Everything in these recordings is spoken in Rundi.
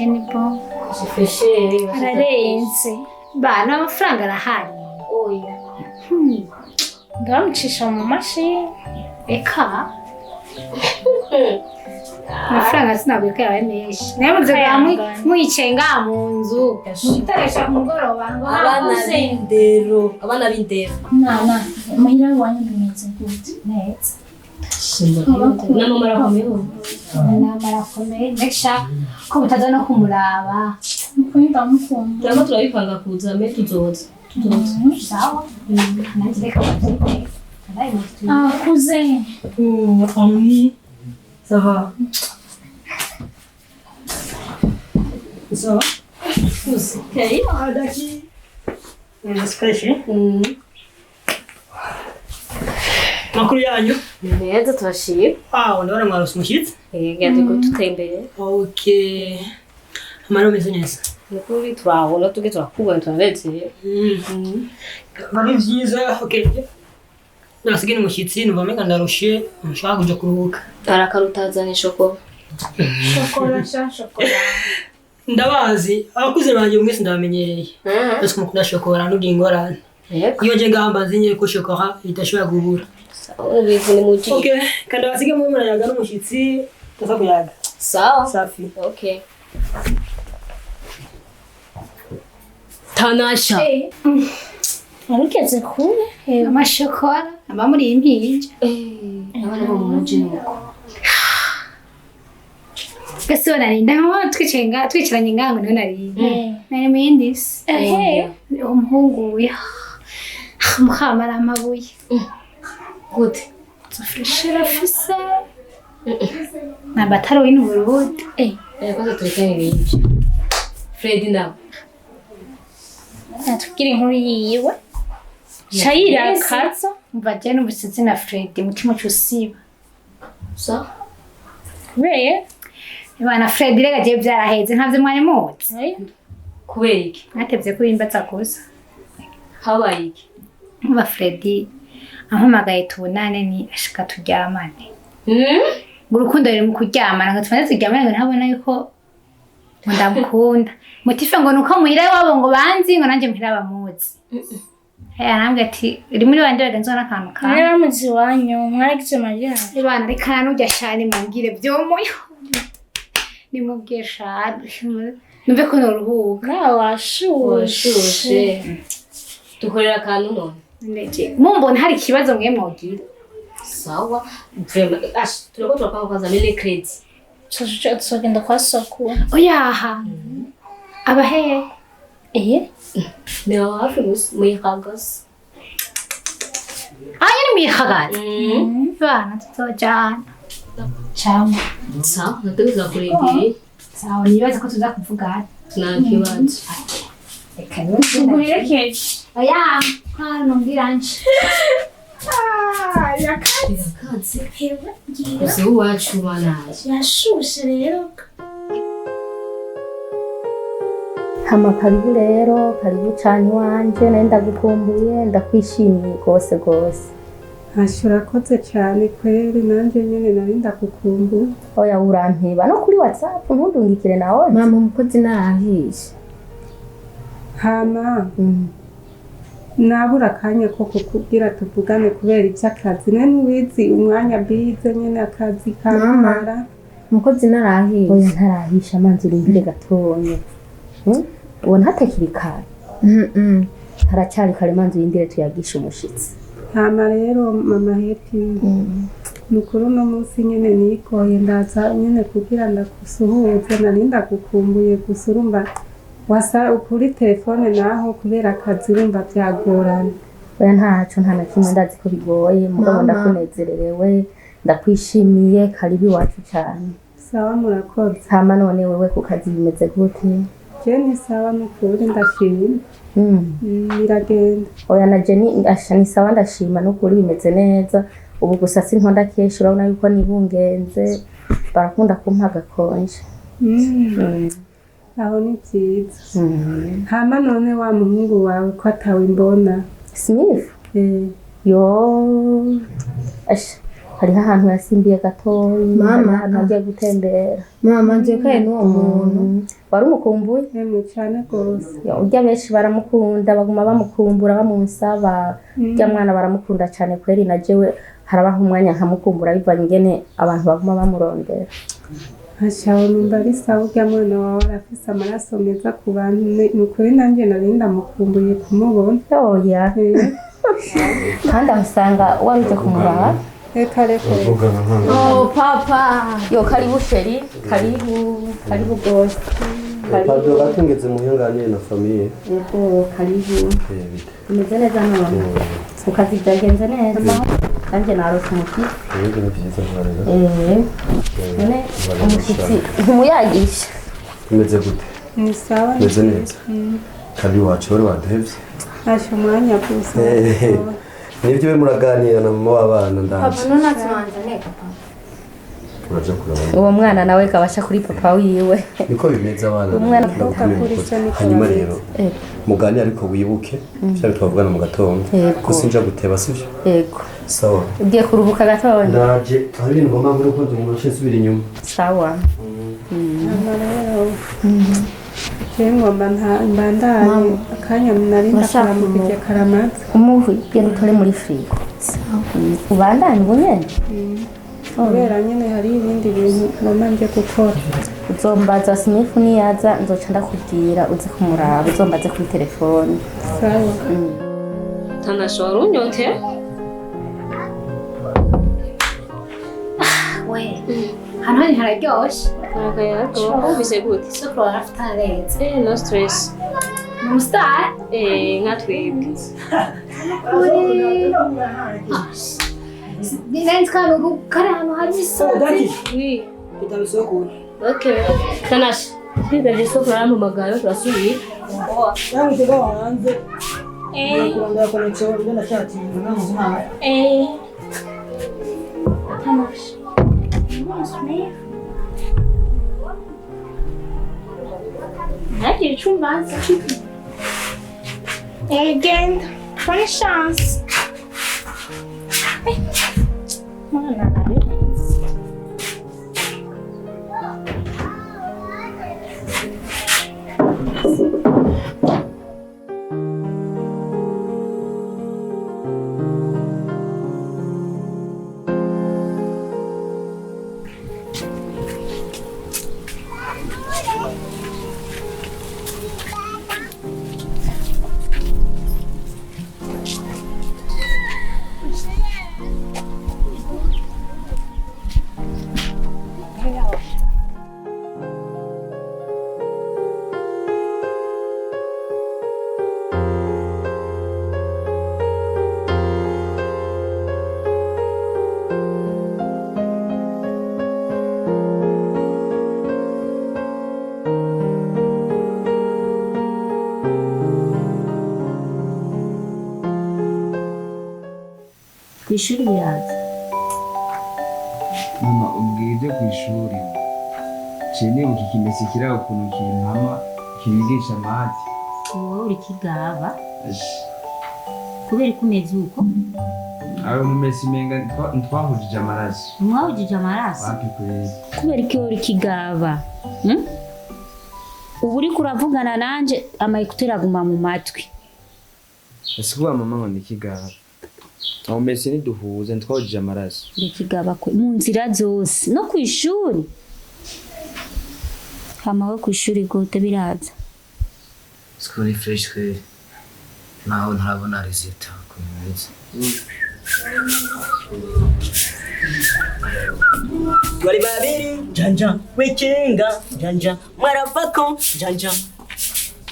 ni bon. Fishe Ararenze. Bana amafaranga arahari. oya. Ngamucisha mu mashini. Eka. Amafaranga sinabwiye ko yabaye menshi. Nayo muze mwicenga mu nzu. Mutaresha ku mugoroba ngo abana b'indero. Mama, mahira wanyu bimeze gute? Neza. Namara komeye. Nesha ko mutaza no kumuraba. Mukunda mukunda. Turaba turabipanga kuza me tuzoza. Sawa. Nanjye reka babyite. Cousin. Ami. Ça va? Ça va? Okay. Daqui. Naspeshi. Makuru yanyu? Neza turashimye. Ndabona mwarose umushyitsi? Yego tutembere. Okay. Amaro meze neza. Nikuri turabona tuge turakubona turabeze. Bari byiza. Okay. Nasigaye umushyitsi numva meka ndarushe nshaka kuja kuruhuka. Arakarutazana shokora. Shokora. Ndabazi abakuze banje mwese ndabamenyereye. Basi mukunda shokora n'ugiye ingorane. Yego. Iyo nje ngamba nzinye ko shokora itashobora kubura. Ubizi ni muji. Okay, kandi basige mu murayaga n'umushyitsi tuza kuyaga. Sawa. Safi. Okay. Tanasha. Arukeze kure. Amashokora aba muri impinja. Abana bo mu muji nuko. Gasona ninda twicaranye ngango niho nari. Nari mendis. Umuhungu ya. Muhamara amabuye. Gute? Zafashira fisa. Nabataro w'inu Burundi. Kwanza turekane n'ibyo. Fred nawe. Natubwira inkuru yiwe. Shayira kaza. Mvaje n'ubusitsi na Fred mutima cyusiba. So? Weye? Ibana Fred rega je byaraheze ntavye mwari muzi. Kubera iki? Natevye ko imbatsa kuza. Habaye iki? Mba Fred ampamagaye tubonane ni ashika turyamane. Urukundo ruri mu kuryamana ngo tumaze turyamane ngo ntabona yuko ndamukunda. Mutife ngo nuko muhira wabo ngo banzi ngo nanje muhira bamuzi. Arambwira ati uri muri bande bagenzo n'akantu ka. Mwaramuzi wanyu mwaragize Maria. Ibana reka nujya shani mubwire byomoyo. Nimubwiye shani. Numve ko noruhuka. Washushe. Dukorera akantu none. Ndeje. Mumbona hari ikibazo mwe mwogira. Sawa. Turako turakanga kwanza mele credit. Tuzogenda kwa soko. Oyaha. Abahe. Ni hafi gusa muyihagas. Ni muyihagas. Bana tuzojana. Cyangwa. Sawa, nataka kurindira. Sawa, nibaza ko tuza kuvugana. Nta kibazo. Reka nguherekeje. Oya, hano mbiranje. Yakatse. Uzi uwacu banaje. Yashushe rero. Hama karibu rero, karibu cyane wanje, nari ndagukumbuye, ndakwishimiye gose gose. Urakoze cyane kweri nanje nyene nari ndagukumbuye. Oya urampiba no kuri WhatsApp ntundungikire nawe. Mama umukozi narahishe. Hama. Nabura akanya ko kukubwira tuvugane kubera iby'akazi. Nani wizi umwanya bize nyene akazi kamara. Umukozi narahishe. Oya ntarahisha amanzi urindire gatonye. Ubona hatakiri kare. Haracyari kare manzi urindire tuyagisha umushitsi. Hama rero mama Happy. Mukuru no munsi nyene nikoye ndaza nyene kugira ndakusuhuze nari ndagukumbuye gusurumba. Wasa ukuri telefone naho kubera akazi urumva byagorana. Oya ntaco nta na kimwe ndazi ko bigoye mugabo ndakunezererewe ndakwishimiye karibu iwacu cyane. Sawa murakoze. Hama none wewe ku kazi bimeze gute? Jenny sawa mukuri ndashimye. Biragenda. Oya na Jenny ashani sawa ndashima no kuri bimeze neza. Ubu gusa sintonda kesho urabona yuko nibungenze barakunda kumpa gakonje. Aho ni byiza. Hama none wa muhungu wawe ko atawe mbona. Smith? Yo. Hari ahantu yasimbiye gatoyi. Mama nagiye gutembera. Mama nje kaye n'uwo muntu. wari umukumbuye Nemwe cyane rwose. urya benshi baramukunda baguma bamukumbura bamusaba urya mwana baramukunda cyane kweri na jewe harabaho umwanya nkamukumbura bivanye ingene abantu baguma bamurondera Hashawe numva ari sawa urya mwana wawe arafise amaraso meza ku bantu ni ukuri nanjye nari ndamukumbuye kumubona. oya kandi aho usanga waruje kumuraba Reka oh papa yo karibu sheri karibu gose Pablo batungeze muhingane na famille. yego karibu umeze neza none ukazi byagenze neza nanjye narose umuti Yego ni byiza cyane. none umushyitsi ntumuyagisha Umeze gute? ni sawa Umeze neza. Kandi wacu wari wadahevye. Hasha umwanya gusa. Nibyo we muraganira na mama w'abana ndaje. papa none atumanzane papa Uraje kuraba. uwo mwana nawe kabasha kuri papa wiwe Niko bimeze abana. Umwana hanyuma rero mugani ariko wibuke cyane twavugana mu gatondo. Ko sinja guteba sivyo? yego Sawa. ugiye kuruhuka gatondo Ndaje hari ibintu ngomba muri ko ndumurushe subira inyuma. sawa Ngomba mbandaye akanya nari ndakuramukije karamazi. umuhu genda utore muri firigo ubandanye ubu nyene Kubera nyine hari ibindi bintu ngomba nje gukora. uzombaza sinifu niyaza nzoca ndakubwira uze kumuraba uzombaze kuri telefone Sawa. Tanasho warunyote? we hano hari hararyoshe Akayaga wumvise gute? soko afite aretse No stress. umustar Nka twebwe. nzi kantu kari ahantu hari isozi Oui. Itabisoko. Okay. Tanasho. Twigaje isoko yampamagaye turasubiye. Yangu tega wanze. Kurondera connection byo ndacyatinda ngamuzima. ntagire icyo umbaza genda bonne chance mwana nawe kwishuri biraza mama ubwire ku ishuri nibuka ikimesi kiri aho ukuntu kimpama kinyigisha amahati wowe uri kigaba kubera ko umeze uko ayo mumesi menga ntitwahujije amaraso mwahujije amaraso wapi kweli kubera ko uri kigaba ubu uriko uravugana nanje amayekuteri aguma mu matwi ese kuba mama ngo ni kigaba aho mesi ntiduhuze ntitwahujije amaraso uri kigaba mu nzira zose no ku ishuri hama we ku ishuri gute biraza Skuri fresh kwe naho ntarabona result kumeze Twari babiri janja wekenga janja marafako janja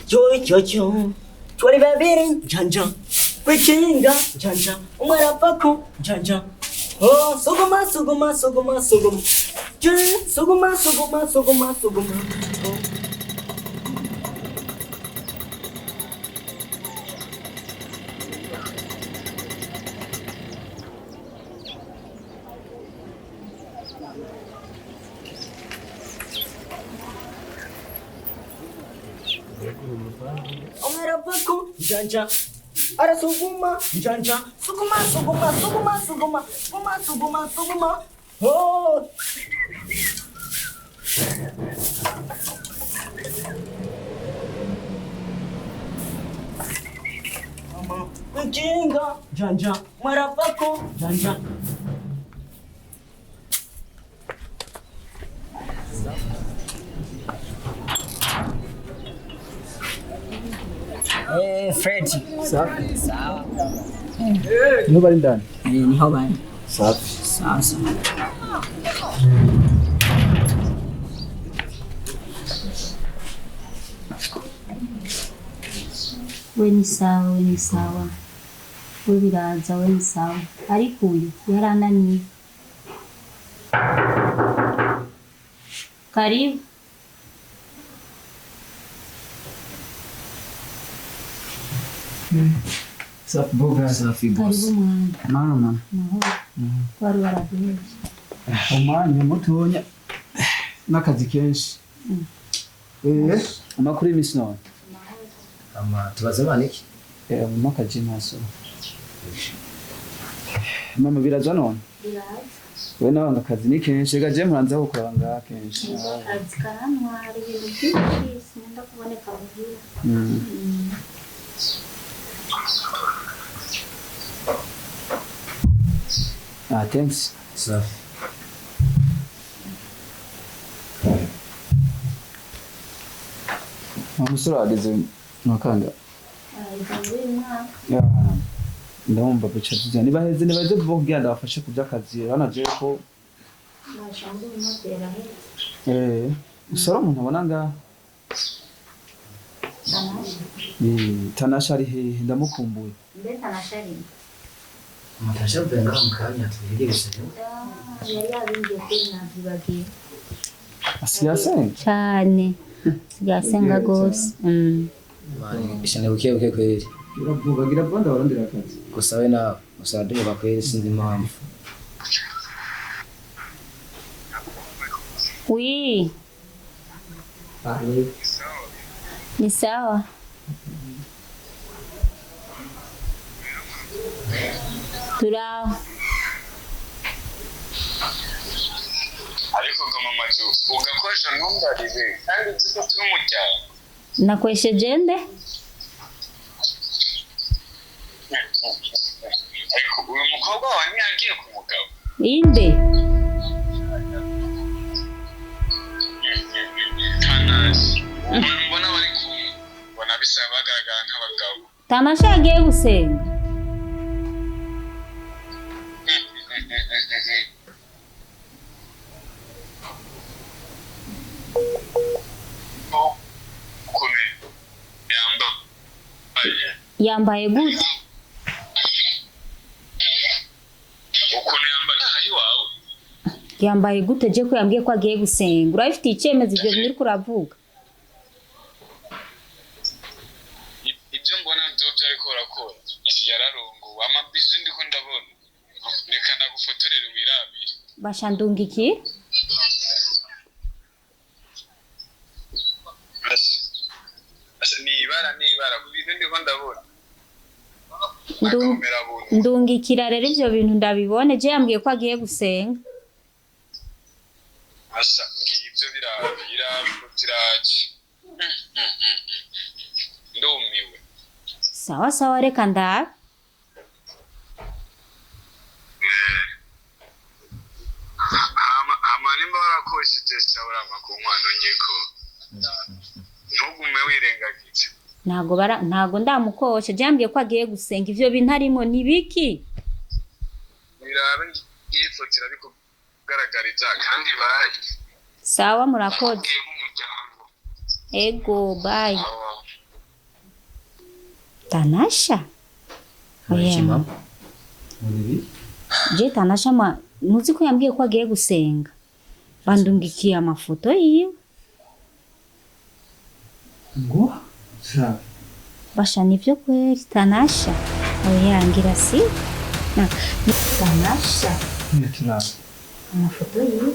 yo twari babiri janja wekenga janja marafako janja oh sogoma Omerapako janja ara suguma janja suguma oh Mjinga janja marapako janja. Fred. Safi. Sawa. Niho bari ndani? Niho bari. Safi. Sasa. We ni sawa, we ni sawa. We biraza, we ni sawa. Ariko uyu yarananiye. Karibu. Safi boga. Safi Karibu boss. mwana. Mama. Naho. Wari waraduheje. Umwanya mutonya n'akazi kenshi. Amakuru y'imisi none. Ama tubaze baniki? Makaji maso. Mama biraza none? Biraza. We nawe akazi ni kenshi gaje muranze gukora ngaha kenshi. Akazi karantwara ibintu byinshi sinenda kuboneka muhira. Thanks. Safi. Umusore ageze mwakanga. Ndumva bica tujya niba heze nibaje vuga ndabafashe kubya akazi banaje ko usoro umuntu abona nga Tanasha ari hehe ndamukumbuye. Tanasha ari Matasha benga mukanya tubigerese. yari yabingiye kuri nazibagiye. Asiyasenga Cyane. Sigasenga gose. Ishane buke kweli. Gira banda barondera akazi. Gusa we na usadeye bakweli sinzi impamvu. Oui. Ni sawa. Turao. Ariko ngo mama cyo ugakoresha ntumbarize kandi ziko turi mu cyaro. Nakwesheje nde? Ariko uyu mukobwa wawe ntiyagiye ku mugabo. Inde? Tanasha. Mbona bari kumwe. Mbona bisa bagaragara nk'abagabo. Tanasha yagiye gusenga. Yambaye gute? Ukuntu yambaye iwawe. Yambaye gute je ko yambwiye ko agiye gusenga. Urafite icyemezo ibyo bintu uri kuravuga? Ibyo mbona byo ariko urakora. Yararungu amabizi ndiko ndabona. Reka ndagufotorera wirabire. Bashandungiki? Nibara kubintu ndiko ndabona. Ndungikira rero ivyo bintu ndabibone je yambwiye ko agiye gusenga. Asa ngibyo birabiraje. Ndumiwe. Sawa sawa reka ndabe. Nimba warakoresheje cyabura makunkwano ngeko. Ntugume wirengagiza. Ntago ndamukoshe je yambwiye ko agiye gusenga ivyo bintu arimo nibiki? Birabe yifotira ariko garagariza kandi bayi. Sawa murakoze. Ego bye. Tanasha? Oya. Je Tanasha muzi ko yambwiye ko agiye gusenga. Bandungikiye amafoto yiwe. Ngo safi. Basha nivyo kweli Tanasha. Oya ngira si. Tanasha. Nitira. Amafoto yiwe.